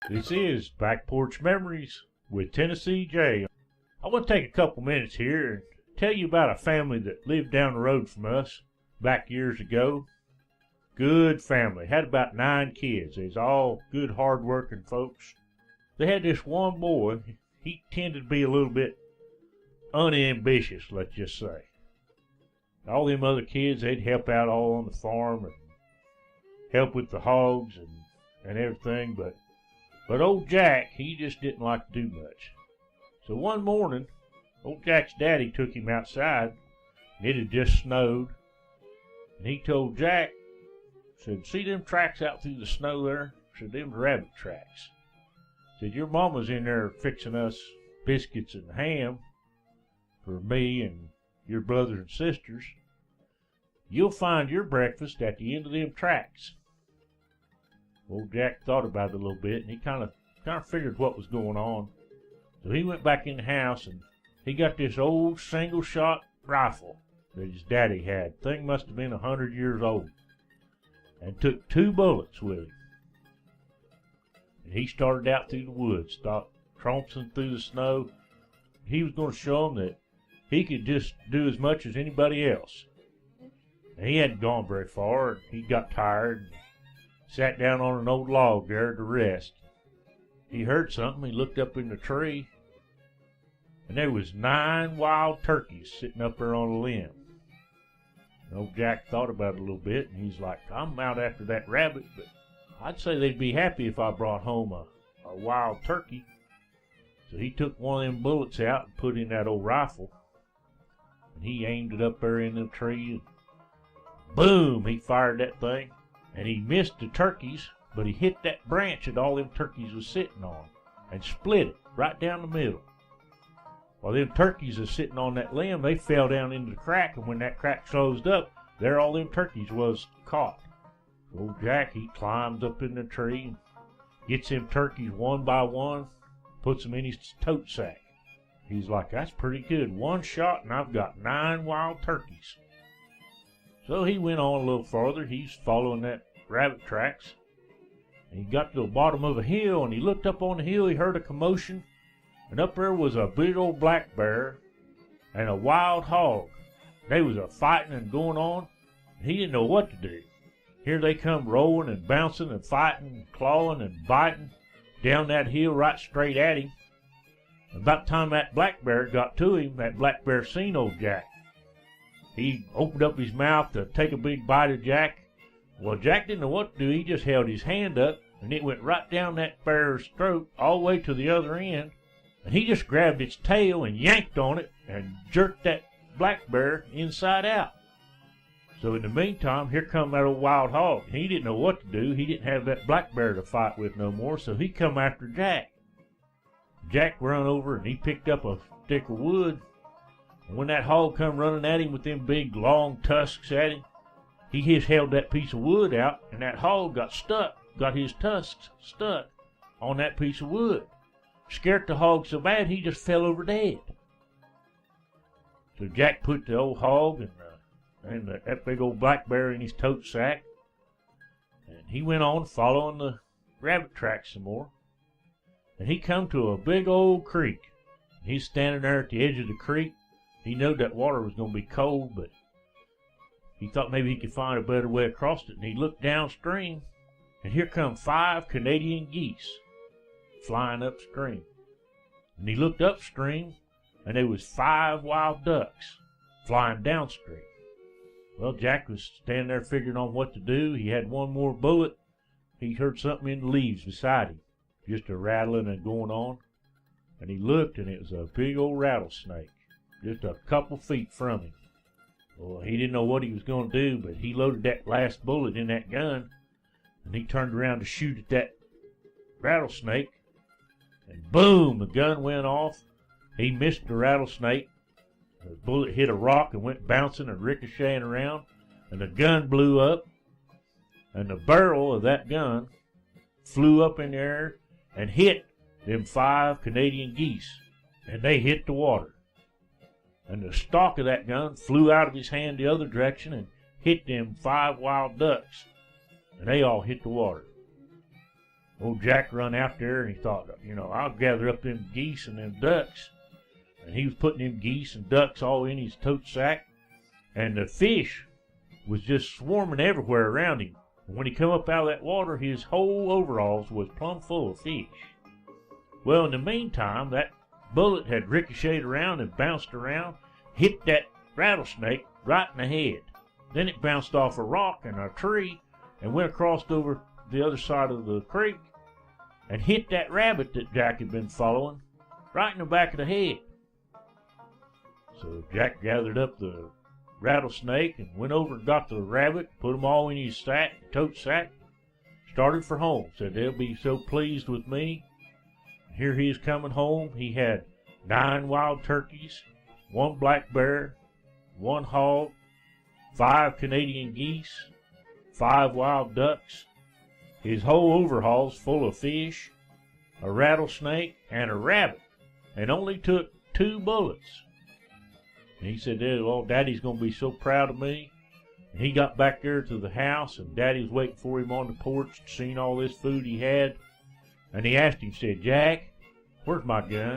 This is Back Porch Memories with Tennessee Jay. I want to take a couple minutes here and tell you about a family that lived down the road from us back years ago. Good family. Had about 9 kids. They was all good, hard-working folks. They had this one boy. He tended to be a little bit unambitious, let's just say. All them other kids, they'd help out all on the farm and help with the hogs and everything, but old Jack, he just didn't like to do much. So one morning, old Jack's daddy took him outside, and it had just snowed, and he told Jack, said, "See them tracks out through the snow there? Said, them rabbit tracks. Said, your mama's in there fixing us biscuits and ham for me and your brothers and sisters. You'll find your breakfast at the end of them tracks." Old Jack thought about it a little bit, and he kind of figured what was going on. So he went back in the house, and he got this old single-shot rifle that his daddy had. Thing must have been 100 years old. And took 2 bullets with him. And he started out through the woods, stopped tromping through the snow. He was going to show them that he could just do as much as anybody else. And he hadn't gone very far, and he got tired and sat down on an old log there to rest. He heard something. He looked up in the tree, and there was 9 wild turkeys sitting up there on a limb. And old Jack thought about it a little bit, and he's like, I'm out after that rabbit, but I'd say they'd be happy if I brought home a wild turkey. So he took one of them bullets out and put in that old rifle, and he aimed it up there in the tree, and boom, he fired that thing. And he missed the turkeys, but he hit that branch that all them turkeys was sitting on and split it right down the middle. While them turkeys was sitting on that limb, they fell down into the crack, and when that crack closed up, there all them turkeys was caught. So old Jack, he climbs up in the tree and gets them turkeys one by one, puts them in his tote sack. He's like, that's pretty good. 1 shot, and I've got 9 wild turkeys. So he went on a little farther. He's following that rabbit tracks. And he got to the bottom of a hill, and he looked up on the hill. He heard a commotion, and up there was a big old black bear and a wild hog. They was a fighting and going on, and he didn't know what to do. Here they come rolling and bouncing and fighting and clawing and biting down that hill right straight at him. About the time that black bear got to him, that black bear seen old Jack. He opened up his mouth to take a big bite of Jack. Well, Jack didn't know what to do. He just held his hand up, and it went right down that bear's throat all the way to the other end. And he just grabbed its tail and yanked on it and jerked that black bear inside out. So in the meantime, here come that old wild hog. He didn't know what to do. He didn't have that black bear to fight with no more, so he come after Jack. Jack run over, and he picked up a stick of wood. And when that hog come running at him with them big long tusks at him, he just held that piece of wood out, and that hog got his tusks stuck on that piece of wood. Scared the hog so bad he just fell over dead. So Jack put the old hog and that big old black bear in his tote sack, and he went on following the rabbit tracks some more. And he come to a big old creek. He's standing there at the edge of the creek. He knew that water was going to be cold, but he thought maybe he could find a better way across it. And he looked downstream, and here come 5 Canadian geese flying upstream. And he looked upstream, and there was 5 wild ducks flying downstream. Well, Jack was standing there figuring on what to do. He had one more bullet. He heard something in the leaves beside him, just a rattling and going on. And he looked, and it was a big old rattlesnake, just a couple feet from him. Well, he didn't know what he was going to do, but he loaded that last bullet in that gun, and he turned around to shoot at that rattlesnake, and boom, the gun went off. He missed the rattlesnake. The bullet hit a rock and went bouncing and ricocheting around, and the gun blew up, and the barrel of that gun flew up in the air and hit them 5 Canadian geese, and they hit the water. And the stock of that gun flew out of his hand the other direction and hit them 5 wild ducks, and they all hit the water. Old Jack run out there and he thought, I'll gather up them geese and them ducks. And he was putting them geese and ducks all in his tote sack. And the fish was just swarming everywhere around him. And when he come up out of that water, his whole overalls was plumb full of fish. Well, in the meantime, that bullet had ricocheted around and bounced around, hit that rattlesnake right in the head. Then it bounced off a rock and a tree and went across over the other side of the creek and hit that rabbit that Jack had been following right in the back of the head. So Jack gathered up the rattlesnake and went over and got the rabbit, put them all in his tote sack, started for home. Said they'll be so pleased with me. And here he is coming home. He had 9 wild turkeys, 1 black bear, 1 hog, 5 Canadian geese, 5 wild ducks, his whole overalls full of fish, a rattlesnake, and a rabbit, and only took 2 bullets. And he said, "Oh, Daddy's going to be so proud of me." And he got back there to the house, and Daddy was waiting for him on the porch, seeing all this food he had. And he asked him, said, "Jack, where's my gun?"